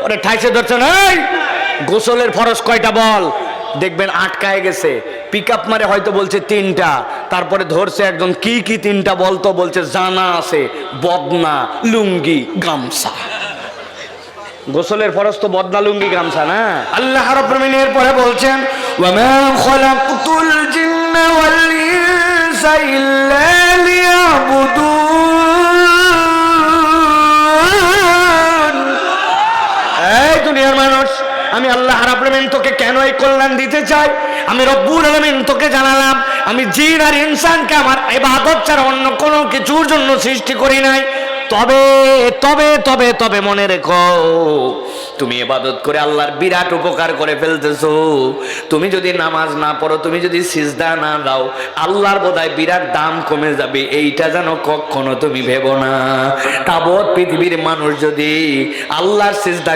ওরে ঠাইসে ধরছেন, এই গোসলের ফরজ কয়টা বল। দেখবেন আটকায় গেছে, পিক আপ মারে হয়তো বলছে 3টা, তারপরে ধরছে একজন, কি কি 3টা বলতো, বলছে জানা আছে, বদনা, লুঙ্গি, গামছা। গোসলের ফরজ তো বদনা, লুঙ্গি, গামছা না। আল্লাহ রাব্বুল আলামিন এর পরে বলছেন, ওয়া মা খালাকতুল জিন্না ওয়াল ইনসা ইল্লা লিয়াবুদুন। এই দুনিয়ার মানুষ, আমি আল্লাহ রাব্বুল আলামিন তোকে কেন এই কল্যাণ দিতে চাই, আমি রব্বুল আলামিন তোকে জানালাম, আমি জিন আর ইনসানকে আমার ইবাদত ছাড়া অন্য কোনো কিছুর জন্য সৃষ্টি করি নাই। তবে তবে তবে তবে মনে রেখো, তুমি ইবাদত করে আল্লাহর বিরাট উপকার করে ফেলতেছো। তুমি যদি নামাজ না পড়ো, তুমি যদি সিজদা না দাও, আল্লাহর বোধহয় বিরাট দাম কমে যাবে, এইটা যেন কখনো তুমি ভেবো না। তাবৎ পৃথিবীর মানুষ যদি আল্লাহর সিজদায়